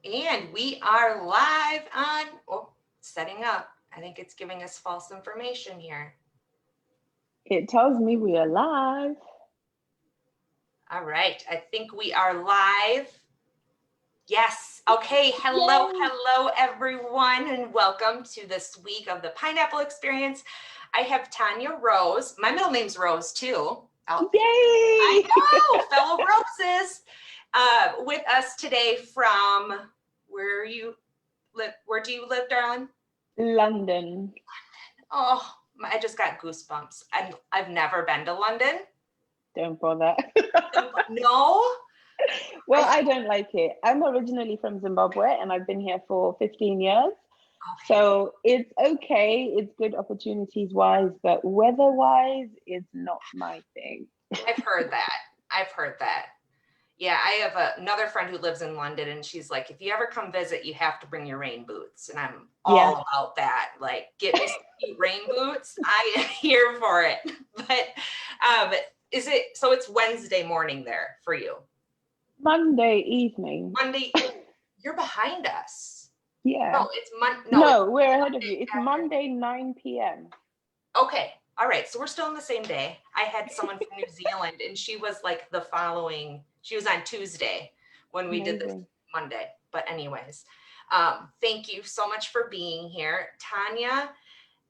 And we are live on, setting up. I think it's giving us false information here. It tells me we are live. All right, I think we are live. Yes, okay, Yay. hello everyone, and welcome to this week of the Pineapple Experience. I have Tanya Rose. My middle name's Rose too. Yay! I know, fellow Roses. With us today from where you live. Where do you live, darling? London. Oh, I just got goosebumps. I've never been to London. Don't bother. No? Well, I don't like it. I'm originally from Zimbabwe and I've been here for 15 years. Okay. So it's okay. It's good opportunities wise, but weather wise, it's not my thing. I've heard that. Yeah, I have another friend who lives in London, and she's like, if you ever come visit, you have to bring your rain boots. And I'm all about that. Like, get me some cute rain boots. I am here for it. But so it's Wednesday morning there for you? Monday evening. Monday, you're behind us. Yeah. No, it's No, we're ahead of you. It's Monday, 9 p.m. Okay. All right. So we're still in the same day. I had someone from New Zealand, and she was like she was on Tuesday when we did this Monday. But anyways, thank you so much for being here. Tanya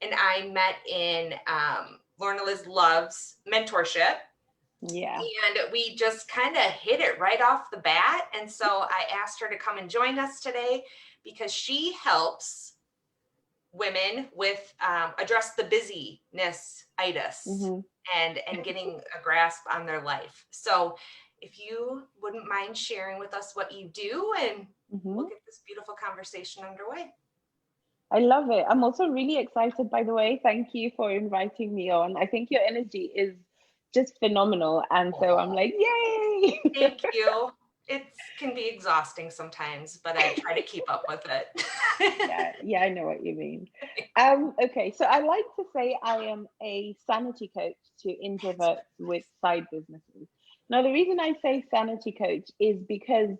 and I met in Lorna Liz Love's mentorship. Yeah. And we just kind of hit it right off the bat. And so I asked her to come and join us today because she helps women with address the busyness-itis and getting a grasp on their life. So if you wouldn't mind sharing with us what you do, and we'll get this beautiful conversation underway. I love it. I'm also really excited, by the way. Thank you for inviting me on. I think your energy is just phenomenal. And so I'm like, yay! Thank you. It can be exhausting sometimes, but I try to keep up with it. Yeah, I know what you mean. Okay, so I like to say I am a sanity coach to introverts with side businesses. Now, the reason I say sanity coach is because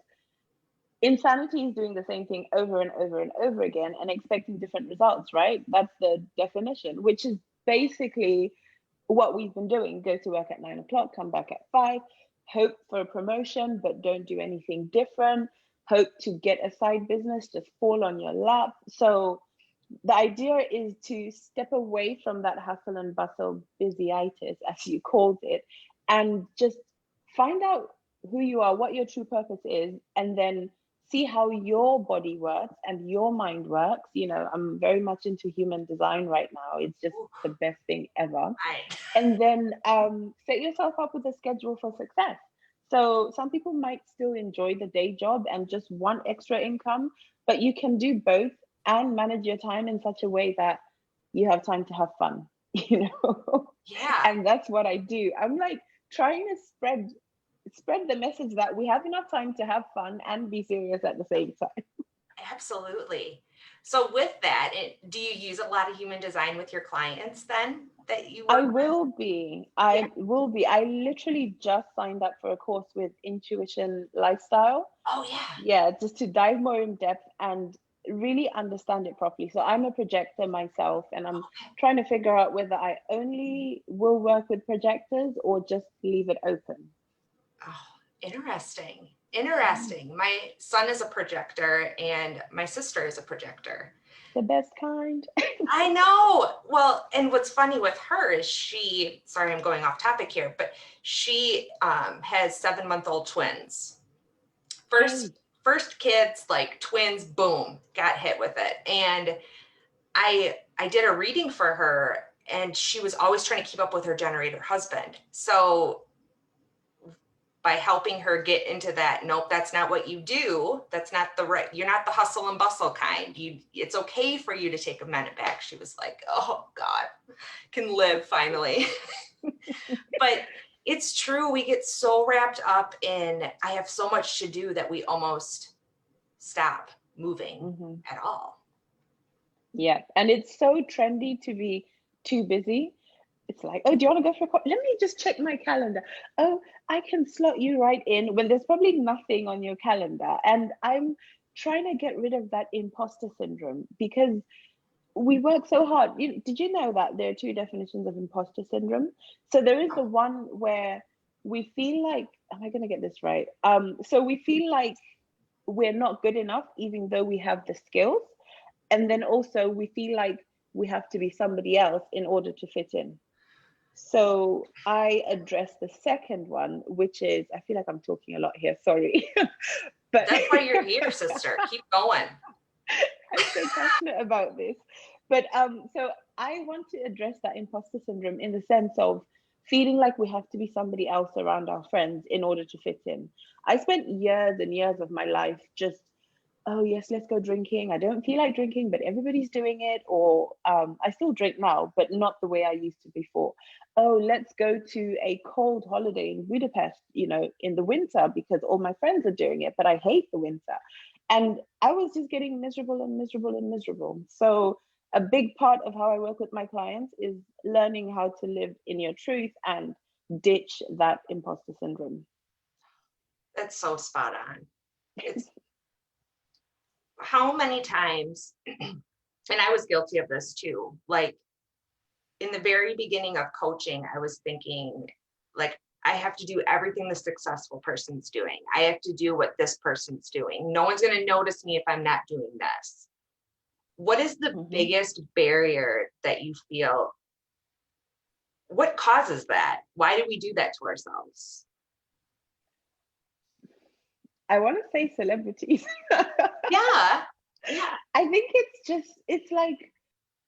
insanity is doing the same thing over and over and over again and expecting different results, right? That's the definition, which is basically what we've been doing. Go to work at 9 o'clock, come back at 5, hope for a promotion, but don't do anything different. Hope to get a side business, just fall on your lap. So the idea is to step away from that hustle and bustle busyitis, as you called it, and just find out who you are, what your true purpose is, and then see how your body works and your mind works. You know, I'm very much into human design right now. It's just the best thing ever. And then set yourself up with a schedule for success. So some people might still enjoy the day job and just want extra income, but you can do both and manage your time in such a way that you have time to have fun, you know? Yeah. And that's what I do. I'm like trying to spread the message that we have enough time to have fun and be serious at the same time. Absolutely. So with that, do you use a lot of human design with your clients then that you work I will be. I literally just signed up for a course with Intuition Lifestyle. Oh yeah. Yeah, just to dive more in depth and really understand it properly. So I'm a projector myself, and I'm trying to figure out whether I only will work with projectors or just leave it open. Oh, interesting. My son is a projector and my sister is a projector. The best kind. I know. Well, and what's funny with her is sorry, I'm going off topic here, but she has 7-month-old twins. First kids, like twins, boom, got hit with it. And I did a reading for her, and she was always trying to keep up with her generator husband. So by helping her get into that, nope, that's not what you do. That's not you're not the hustle and bustle kind. It's okay for you to take a minute back. She was like, oh God, can live finally. But it's true. We get so wrapped up in, I have so much to do, that we almost stop moving at all. Yeah. And it's so trendy to be too busy. It's like, oh, do you want to go for a coffee? Let me just check my calendar. Oh, I can slot you right in when there's probably nothing on your calendar. And I'm trying to get rid of that imposter syndrome, because we work so hard. Did you know that there are two definitions of imposter syndrome? So there is the one where we feel like, am I going to get this right? So we feel like we're not good enough, even though we have the skills. And then also we feel like we have to be somebody else in order to fit in. So I address the second one, which is, I feel like I'm talking a lot here, sorry. But that's why you're here, sister. Keep going. I'm so passionate about this. But so I want to address that imposter syndrome in the sense of feeling like we have to be somebody else around our friends in order to fit in. I spent years and years of my life just, oh yes, let's go drinking. I don't feel like drinking, but everybody's doing it. Or I still drink now, but not the way I used to before. Oh, let's go to a cold holiday in Budapest, in the winter, because all my friends are doing it, but I hate the winter. And I was just getting miserable and miserable and miserable. So a big part of how I work with my clients is learning how to live in your truth and ditch that imposter syndrome. That's so spot on. It's how many times, and I was guilty of this too, like in the very beginning of coaching, I was thinking, like, I have to do everything the successful person's doing. I have to do what this person's doing. No one's going to notice me if I'm not doing this. What is the biggest barrier that you feel? What causes that? Why do we do that to ourselves? I want to say celebrities. Yeah. I think it's like,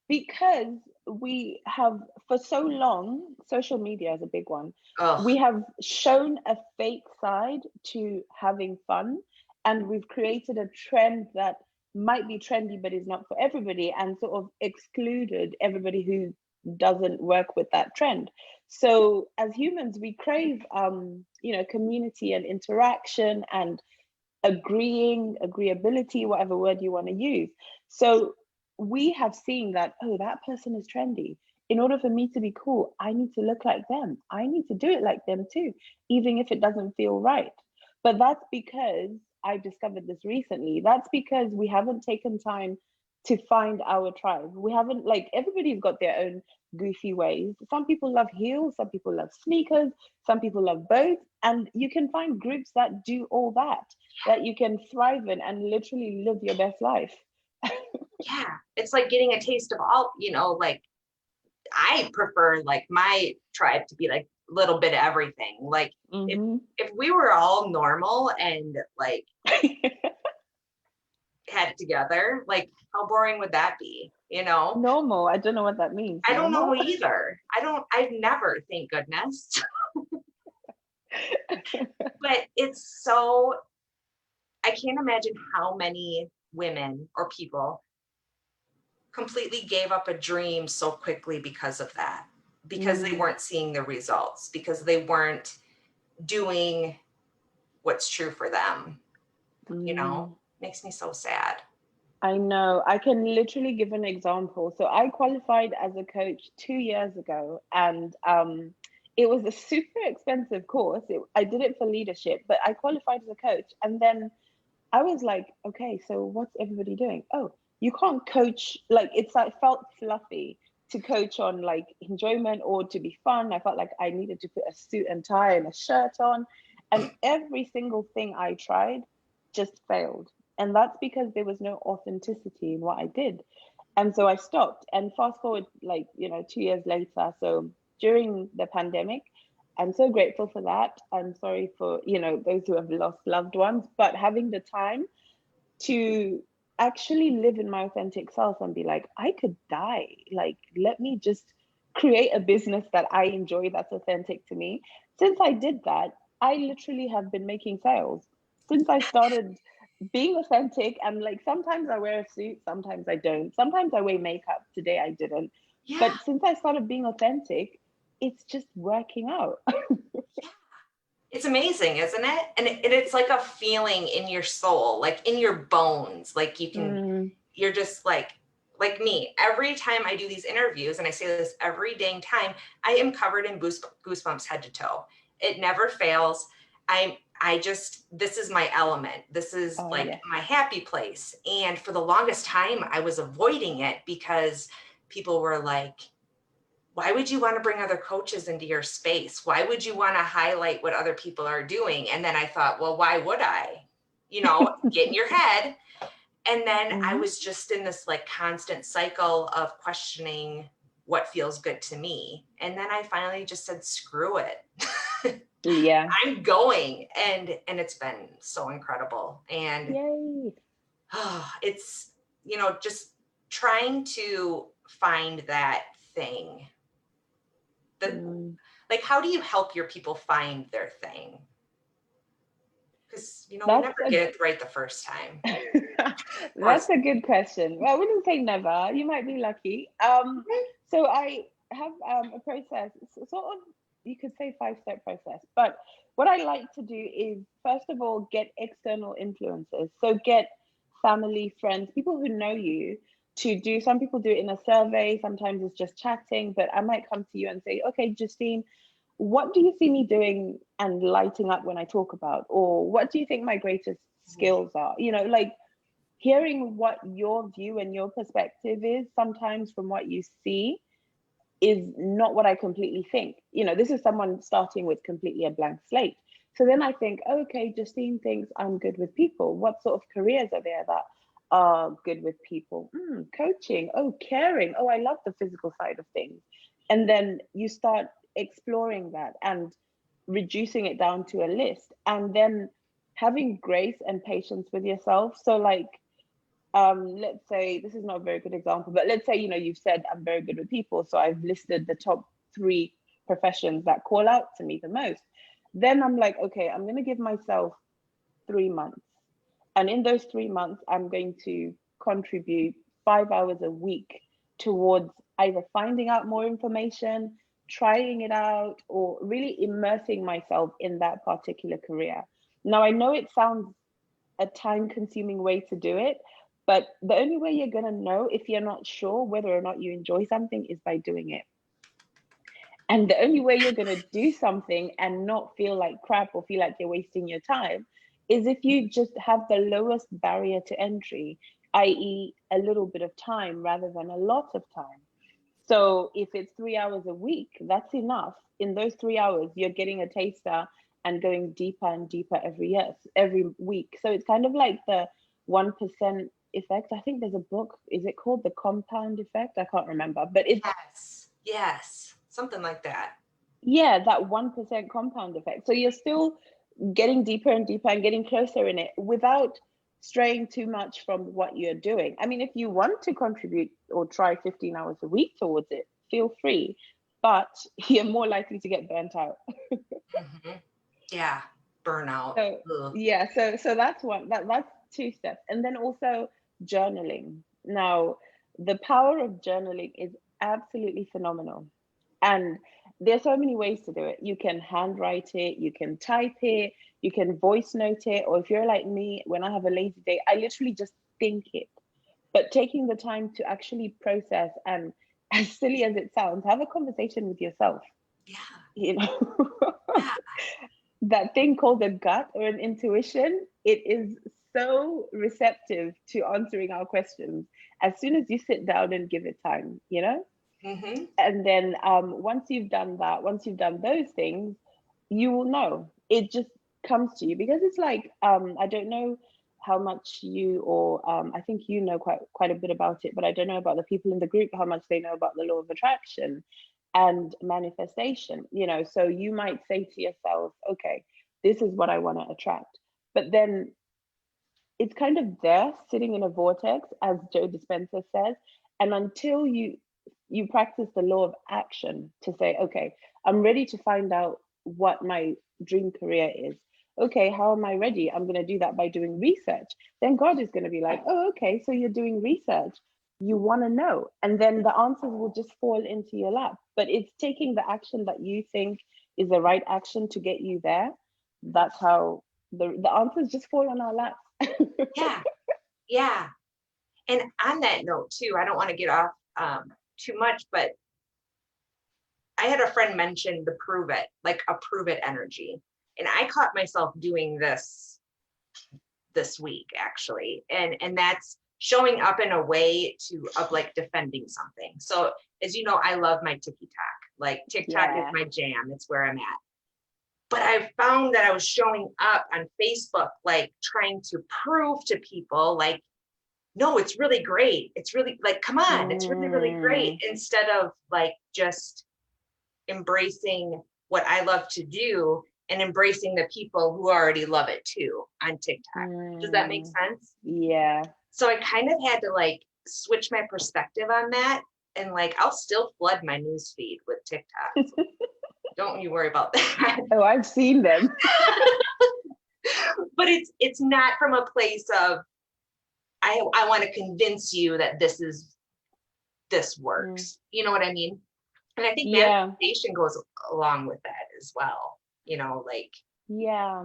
because we have for so long, social media is a big one. Ugh. We have shown a fake side to having fun, and we've created a trend that might be trendy but is not for everybody, and sort of excluded everybody who doesn't work with that trend. So as humans, we crave community and interaction and agreeability, whatever word you want to use. So we have seen that, oh, that person is trendy. In order for me to be cool, I need to look like them. I need to do it like them too, even if it doesn't feel right. But that's because I discovered this recently. That's because we haven't taken time to find our tribe. We haven't, like, everybody's got their own goofy ways. Some people love heels, some people love sneakers, some people love both. And you can find groups that do all that you can thrive in and literally live your best life. Yeah. It's like getting a taste of all, like I prefer like my tribe to be like a little bit of everything. Like if we were all normal and like had it together, like how boring would that be? Normal. I don't know what that means. I don't Normal? know either. I've never, thank goodness. But it's so, I can't imagine how many women or people completely gave up a dream so quickly because of that, because they weren't seeing the results, because they weren't doing what's true for them. Makes me so sad. I know. I can literally give an example. So I qualified as a coach 2 years ago, and it was a super expensive course. I did it for leadership, but I qualified as a coach. And then I was like, okay, so what's everybody doing? Oh, you can't coach. Like, felt fluffy to coach on like enjoyment or to be fun. I felt like I needed to put a suit and tie and a shirt on. And every single thing I tried just failed. And that's because there was no authenticity in what I did. And so I stopped. And fast forward, 2 years later. So during the pandemic, I'm so grateful for that. I'm sorry for, those who have lost loved ones, but having the time to actually live in my authentic self and be like, I could die. Like, let me just create a business that I enjoy, that's authentic to me. Since I did that, I literally have been making sales since I started being authentic. And like, sometimes I wear a suit, sometimes I don't. Sometimes I wear makeup. Today I didn't. Yeah. But since I started being authentic, it's just working out. It's amazing, isn't it? And it's like a feeling in your soul, like in your bones, like you're just like me. Every time I do these interviews, and I say this every dang time, I am covered in goosebumps head to toe. It never fails. this is my element. This is Oh, like yes. my happy place. And for the longest time, I was avoiding it because people were like, why would you want to bring other coaches into your space? Why would you want to highlight what other people are doing? And then I thought, well, why would I? Get in your head. And then I Hmm. was just in this like constant cycle of questioning what feels good to me. And then I finally just said, screw it. Yeah. I'm going. And it's been so incredible. And Yay. it's, just trying to find that thing. The Mm. Like, how do you help your people find their thing? Because, we That's never get it right the first time. Of that's course. a good question. Well, I wouldn't say never. You might be lucky. So I have a process, sort of, you could say 5-step process. But what I like to do is, first of all, get external influencers. So get family, friends, people who know you to do. Some people do it in a survey. Sometimes it's just chatting. But I might come to you and say, okay, Justine, what do you see me doing and lighting up when I talk about? Or what do you think my greatest skills are? Like hearing what your view and your perspective is sometimes from what you see is not what I completely think. This is someone starting with completely a blank slate. So then I think, okay, Justine thinks I'm good with people. What sort of careers are there that are good with people? Coaching. Oh, caring. Oh, I love the physical side of things. And then you start exploring that and reducing it down to a list, and then having grace and patience with yourself. So like, let's say, this is not a very good example, but let's say, you've said I'm very good with people, so I've listed the top 3 professions that call out to me the most. Then I'm like, okay, I'm going to give myself 3 months, and in those 3 months I'm going to contribute 5 hours a week towards either finding out more information, trying it out, or really immersing myself in that particular career. Now, I know it sounds a time consuming way to do it, but the only way you're going to know if you're not sure whether or not you enjoy something is by doing it. And the only way you're going to do something and not feel like crap or feel like you're wasting your time is if you just have the lowest barrier to entry, i.e., a little bit of time rather than a lot of time. So if it's 3 hours a week, that's enough. In those 3 hours, you're getting a taster and going deeper and deeper every week. So it's kind of like the 1% effect. I think there's a book. Is it called The Compound Effect? I can't remember, but it's, Yes, something like that. yeah, that 1% compound effect. So you're still getting deeper and deeper and getting closer in it without straying too much from what you're doing. I mean, if you want to contribute or try 15 hours a week towards it, feel free, but you're more likely to get burnt out. Mhm. Yeah, burnout. So Ugh. yeah, so that's one, that's 2 steps. And then also journaling. Now, the power of journaling is absolutely phenomenal. And there's so many ways to do it. You can handwrite it, you can type it, you can voice note it, or if you're like me, when I have a lazy day, I literally just think it. But taking the time to actually process and, as silly as it sounds, have a conversation with yourself, Yeah, you know. yeah. That thing called a gut or an intuition, it is so receptive to answering our questions as soon as you sit down and give it time. Mm-hmm. And then once you've done that, once you've done those things, you will know. It just comes to you, because it's like, I don't know how much you, or I think you know quite a bit about it, but I don't know about the people in the group, how much they know about the law of attraction and manifestation. So you might say to yourself, okay, this is what I want to attract, but then it's kind of there sitting in a vortex, as Joe Dispenza says. And until you practice the law of action to say, okay, I'm ready to find out what my dream career is. Okay, how am I ready? I'm going to do that by doing research. Then God is going to be like, oh, okay, so you're doing research. You want to know. And then the answers will just fall into your lap. But it's taking the action that you think is the right action to get you there. That's how the answers just fall on our laps. Yeah, yeah. And on that note too, I don't want to get off too much, but I had a friend mention the prove it, like a prove it energy. And I caught myself doing this week actually. And that's showing up in a way of like defending something. So as you know, I love my TikTok. Like TikTok is my jam. It's where I'm at. But I found that I was showing up on Facebook, like trying to prove to people like, no, it's really great. It's really like, come on, it's really, really great. Instead of like just embracing what I love to do and embracing the people who already love it too on TikTok. Does that make sense? Yeah. So I kind of had to like switch my perspective on that. And like, I'll still flood my news feed with TikToks. Don't you worry about that. Oh, I've seen them. But it's not from a place of, I want to convince you that this works. You know what I mean? And I think manifestation goes along with that as well. You know, like. Yeah,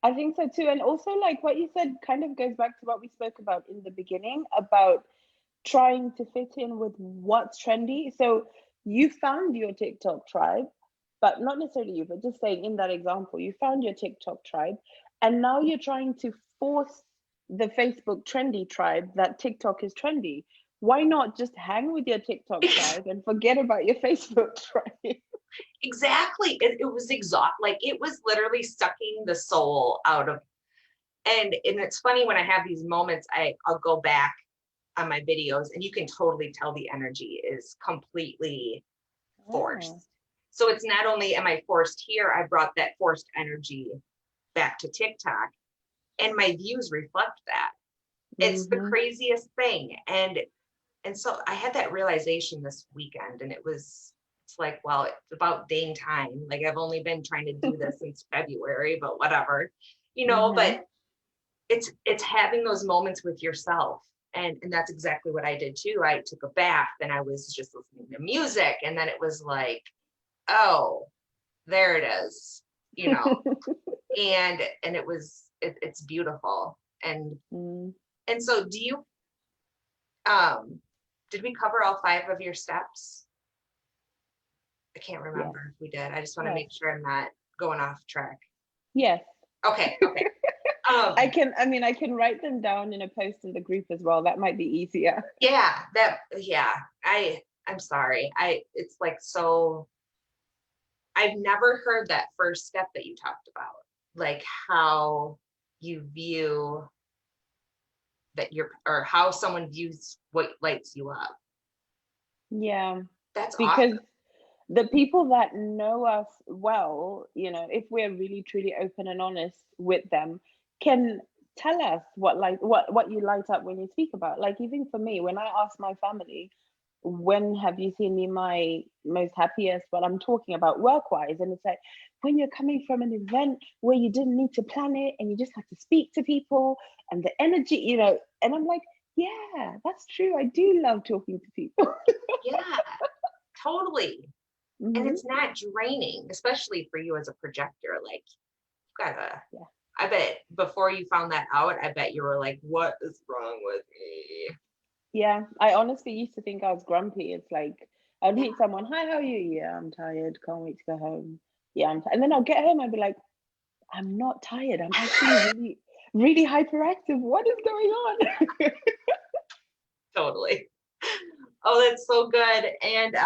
I think so too. And also like what you said kind of goes back to what we spoke about in the beginning about trying to fit in with what's trendy. So you found your TikTok tribe, but not necessarily you, but just saying in that example, you found your TikTok tribe and now you're trying to force the Facebook trendy tribe that TikTok is trendy. Why not just hang with your TikTok tribe and forget about your Facebook tribe? Exactly. It was like it was literally sucking the soul out of, and it's funny when I have these moments, I'll go back on my videos and you can totally tell the energy is completely forced. So it's not only am I forced here, I brought that forced energy back to TikTok and my views reflect that. It's the craziest thing. And so I had that realization this weekend and it's like, well, it's about dang time. Like I've only been trying to do this since February, but whatever, you know, but it's having those moments with yourself. And that's exactly what I did too. I took a bath and I was just listening to music. And then it was like, oh, there it is, you know, and it's beautiful. And so do you, did we cover all 5 of your steps? I can't remember if we did. I just want to make sure I'm not going off track. Yes. Okay. I can write them down in a post in the group as well. That might be easier. I'm sorry. It's like, so I've never heard that first step that you talked about, like how you view that or how someone views what lights you up. Yeah. That's because awesome. The people that know us well, you know, if we're really truly open and honest with them, can tell us what you light up when you speak about. Like even for me, when I ask my family, when have you seen me my most happiest, what I'm talking about work-wise, and it's like when you're coming from an event where you didn't need to plan it and you just had to speak to people and the energy, you know, and I'm like, yeah, that's true. I do love talking to people. Yeah, totally. And it's not draining, especially for you as a projector. Like, you gotta, I bet before you found that out, I bet you were like, what is wrong with me? Yeah, I honestly used to think I was grumpy. It's like I'd meet someone, hi, how are you? Yeah, I'm tired, can't wait to go home. Yeah, and then I'll get home, I'd be like, I'm not tired. I'm actually really hyperactive. What is going on? Totally. Oh, that's so good. And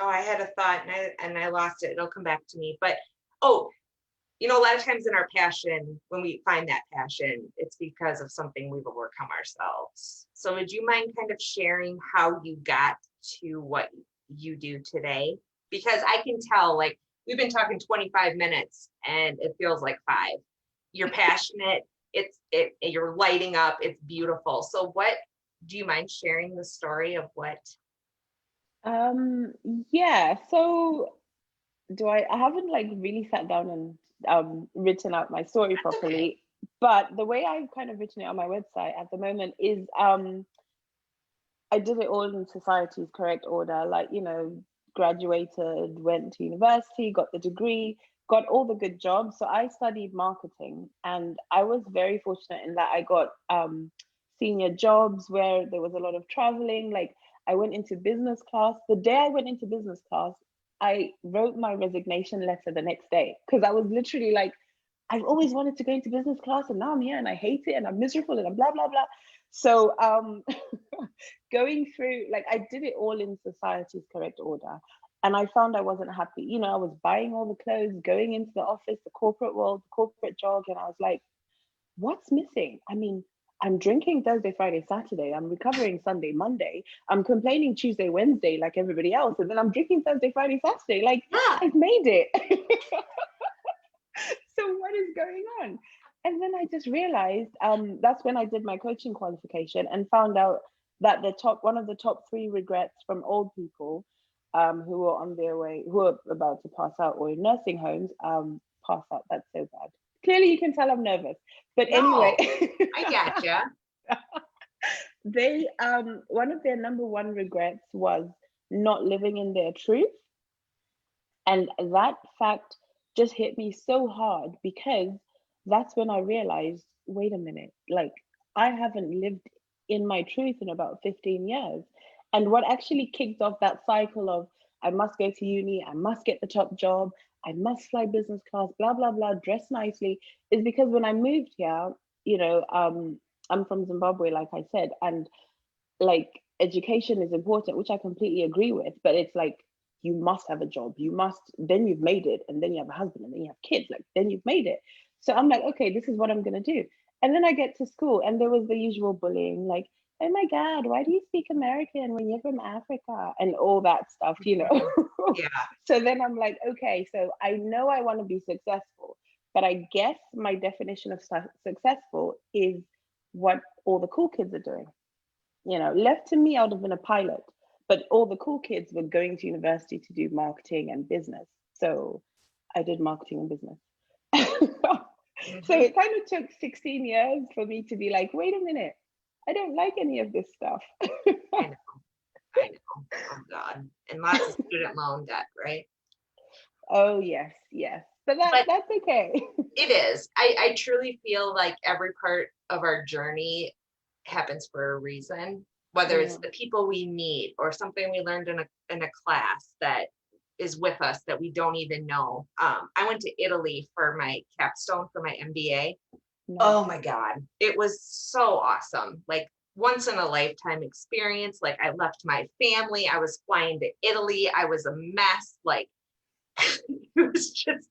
I had a thought and I lost it. It'll come back to me. But you know, a lot of times in our passion, when we find that passion, it's because of something we've overcome ourselves. So would you mind kind of sharing how you got to what you do today? Because I can tell, like, we've been talking 25 minutes and it feels like 5. You're passionate. You're lighting up. It's beautiful. So do you mind sharing the story of what? Yeah, so I haven't like really sat down and written out my story properly, but the way I've kind of written it on my website at the moment is I did it all in society's correct order, like, you know, graduated, went to university, got the degree, got all the good jobs. So I studied marketing and I was very fortunate in that I got senior jobs where there was a lot of traveling. Like I went into business class. The day I went into business class, I wrote my resignation letter the next day because I was literally like, I've always wanted to go into business class and now I'm here and I hate it and I'm miserable and I'm blah, blah, blah. So going through, like I did it all in society's correct order. And I found I wasn't happy. You know, I was buying all the clothes, going into the office, the corporate world, the corporate jog, and I was like, what's missing? I mean, I'm drinking Thursday, Friday, Saturday. I'm recovering Sunday, Monday. I'm complaining Tuesday, Wednesday, like everybody else. And then I'm drinking Thursday, Friday, Saturday. Like, Yeah. I've made it. So what is going on? And then I just realized that's when I did my coaching qualification and found out that one of the top three regrets from old people who were on their way, who are about to pass out or in nursing homes, pass out. That's so bad. Clearly, you can tell I'm nervous. But anyway, No, I gotcha. they one of their number one regrets was not living in their truth, and that fact just hit me so hard because that's when I realized, wait a minute, like I haven't lived in my truth in about 15 years. And what actually kicked off that cycle of I must go to uni, I must get the top job, I must fly business class, blah, blah, blah, dress nicely, is because when I moved here, you know, I'm from Zimbabwe, like I said, and like education is important, which I completely agree with, but it's like you must have a job, you must, then you've made it, and then you have a husband, and then you have kids, like then you've made it. So I'm like, okay, this is what I'm gonna do. And then I get to school, and there was the usual bullying, like, oh my God, why do you speak American when you're from Africa, and all that stuff, you know. Yeah. So then I'm like, okay, so I know I want to be successful, but I guess my definition of successful is what all the cool kids are doing. You know, left to me, I would have been a pilot, but all the cool kids were going to university to do marketing and business. So I did marketing and business. So Hmm. it kind of took 16 years for me to be like, wait a minute, I don't like any of this stuff. I know. I know. Oh God. And lots of student loan debt, right? Oh yes, yes. But But that's okay. it is. I truly feel like every part of our journey happens for a reason, whether it's Mm, the people we meet or something we learned in a class that is with us that we don't even know. I went to Italy for my capstone for my MBA. nice. Oh my God. It was so awesome. Like once in a lifetime experience. Like I left my family. I was flying to Italy. I was a mess. Like it was just,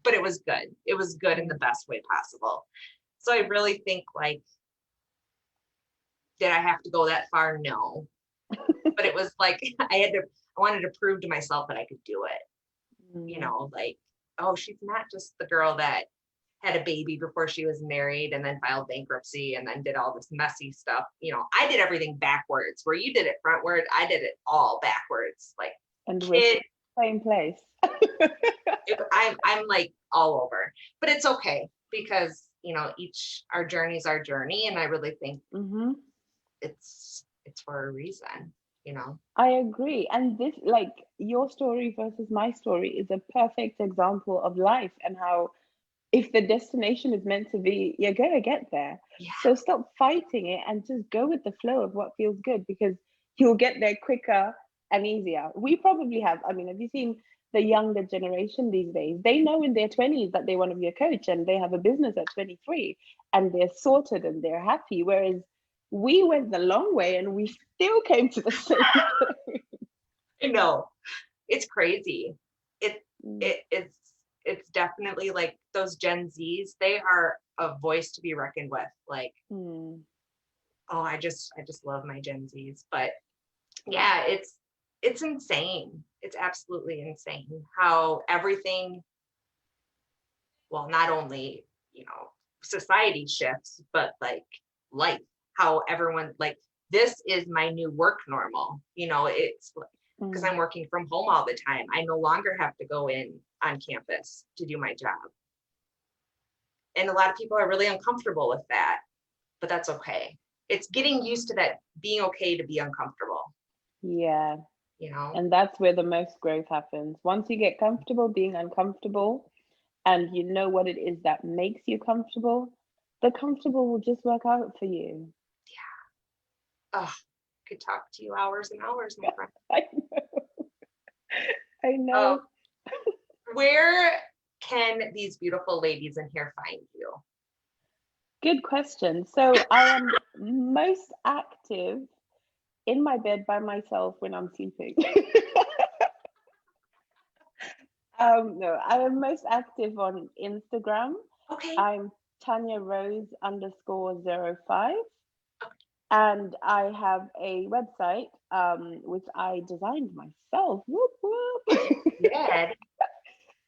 but it was good. It was good in the Mm. best way possible. So I really think like, did I have to go that far? No. But it was like I wanted to prove to myself that I could do it. You Mm. know, like, oh, she's not just the girl that had a baby before she was married and then filed bankruptcy and then did all this messy stuff. You know, I did everything backwards where you did it frontward. I did it all backwards. Like And we're kid, still in the same place. I'm like all over, but it's okay because, you know, our journey is our journey. And I really think Hmm. it's for a reason, you know. I agree. And this, like, your story versus my story is a perfect example of life and how if the destination is meant to be, you're going to get there. Yeah. So stop fighting it and just go with the flow of what feels good because you'll get there quicker and easier. We probably have, I mean, have you seen the younger generation these days? They know in their 20s that they want to be a coach and they have a business at 23 and they're sorted and they're happy. Whereas we went the long way and we still came to the same place. I know. It's crazy. It Mm, it it's definitely like those Gen Zs, they are a voice to be reckoned with. Like, mm, oh, I just love my Gen Zs. But yeah, it's insane. It's absolutely insane how everything, well, not only, you know, society shifts, but like life, how everyone like this is my new work normal. You know, it's because mm. I'm working from home all the time. I no longer have to go in on campus to do my job. And a lot of people are really uncomfortable with that, but that's okay. It's getting used to that being okay to be uncomfortable, Yeah. you know? And that's where the most growth happens. Once you get comfortable being uncomfortable and you know what it is that makes you comfortable, the comfortable will just work out for you. Oh, could talk to you hours and hours, my friend. I I Oh, know. where can these beautiful ladies in here find you? Good question. So I am most active in my bed by myself when I'm sleeping. No, I am most active on Instagram. Okay. I'm Tanya Rose _05. And I have a website, which I designed myself. Whoop, whoop. Good.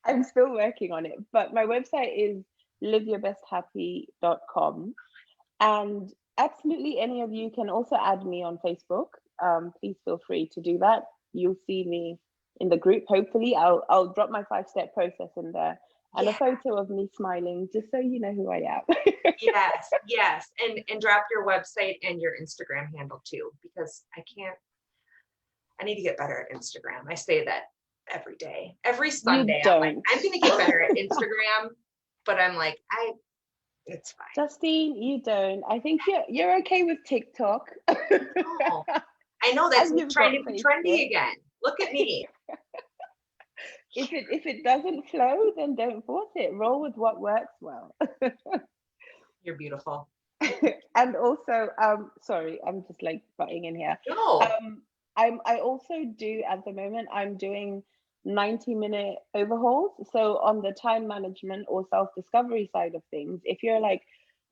I'm still working on it, but my website is liveyourbesthappy.com. And absolutely any of you can also add me on Facebook. Please feel free to do that. You'll see me in the group. Hopefully, I'll drop my 5-step process in there and a Yeah. photo of me smiling, just so you know who I am. Yes. Yes. And drop your website and your Instagram handle too, because I need to get better at Instagram. I say that every day. Every You Sunday, I'm like, don't. I'm gonna get better at Instagram, but I'm like, it's fine. Justine, you don't. I think you're okay with TikTok. No, I know that's And me you've trying got to be trendy Facebook. again. Look at me. If it doesn't flow, then don't force it. Roll with what works well. You're beautiful. And also, sorry, I'm just like butting in here. No. I also do at the moment, I'm doing 90-minute overhauls. So on the time management or self-discovery side of things, if you're like,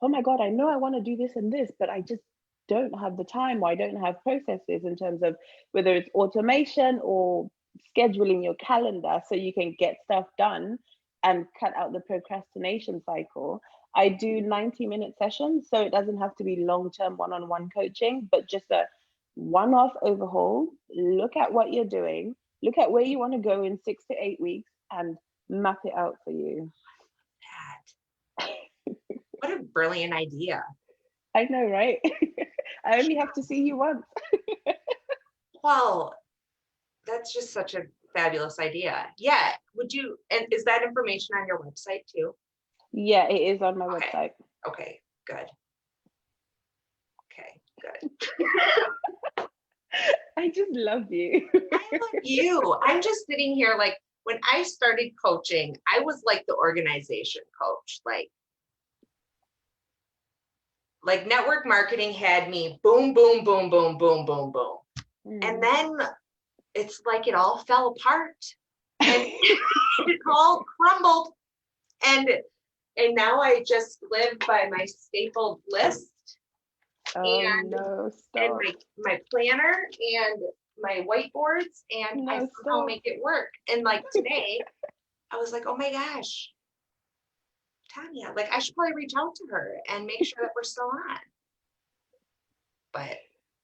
oh my God, I know I want to do this and this, but I just don't have the time, or I don't have processes in terms of whether it's automation or scheduling your calendar so you can get stuff done and cut out the procrastination cycle. I do 90-minute sessions, so it doesn't have to be long-term one-on-one coaching, but just a one-off overhaul. Look at what you're doing, look at where you want to go in 6 to 8 weeks, and map it out for you. That. What a brilliant idea. I know, right? I only have to see you once. Well, that's just such a fabulous idea. Yeah. And is that information on your website too? Yeah, it is on my Okay. website. Okay. Good. Okay. Good. I just love you. I love you. I'm just sitting here like when I started coaching, I was like the organization coach. Like network marketing had me boom, boom, boom, boom, boom, boom, boom. And then it's like it all fell apart and it all crumbled. And now I just live by my stapled list Oh and no, and stop. my planner and my whiteboards, and I No, somehow stop. make it work. And like today, I was like, oh my gosh, Tanya, like I should probably reach out to her and make sure that we're still on. But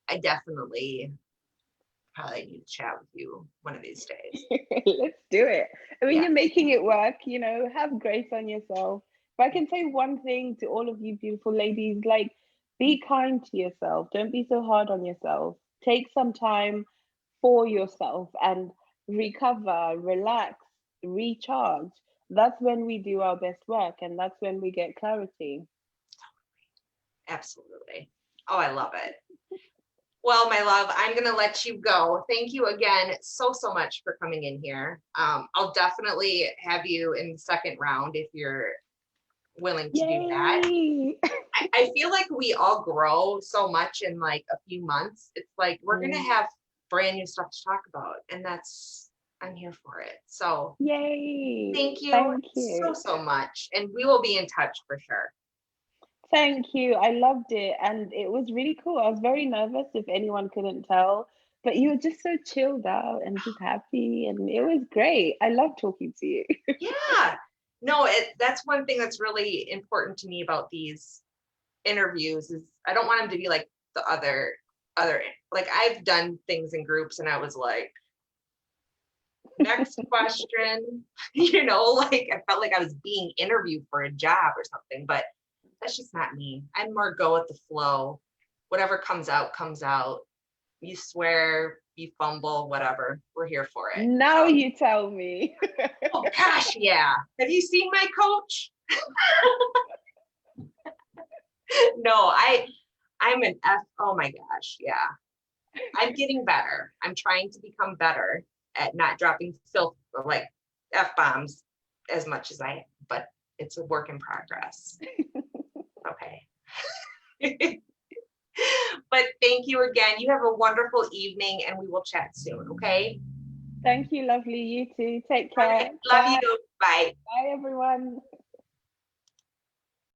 I definitely probably need to chat with you one of these days. Let's do it. I mean, Yeah. you're making it work, have grace on yourself. If I can say one thing to all of you beautiful ladies, like, be kind to yourself. Don't be so hard on yourself. Take some time for yourself and recover, relax, recharge. That's when we do our best work, and that's when we get clarity. Absolutely. Oh, I love it. Well, my love, I'm going to let you go. Thank you again so much for coming in here. I'll definitely have you in the second round if you're willing to do that. Yay! I feel like we all grow so much in like a few months. It's like we're going to have brand new stuff to talk about, and I'm here for it. So Yay! thank you Thank you. so much. And we will be in touch for sure. Thank you. I loved it. And it was really cool. I was very nervous if anyone couldn't tell, but you were just so chilled out and just happy. And it was great. I love talking to you. Yeah. No, that's one thing that's really important to me about these interviews is I don't want them to be like the other like I've done things in groups and I was like, next question, like I felt like I was being interviewed for a job or something, but that's just not me. I'm more go with the flow. Whatever comes out, comes out. You swear, you fumble, whatever. We're here for it. Now you tell me. Oh gosh, yeah. Have you seen my coach? No, I'm an F. Oh my gosh, yeah. I'm getting better. I'm trying to become better. at not dropping filth like F-bombs as much as I, but it's a work in progress. Okay. But thank you again. You have a wonderful evening and we will chat soon, okay? Thank you, lovely. You too. Take All care. right. Love Bye. you. Bye. Bye, everyone.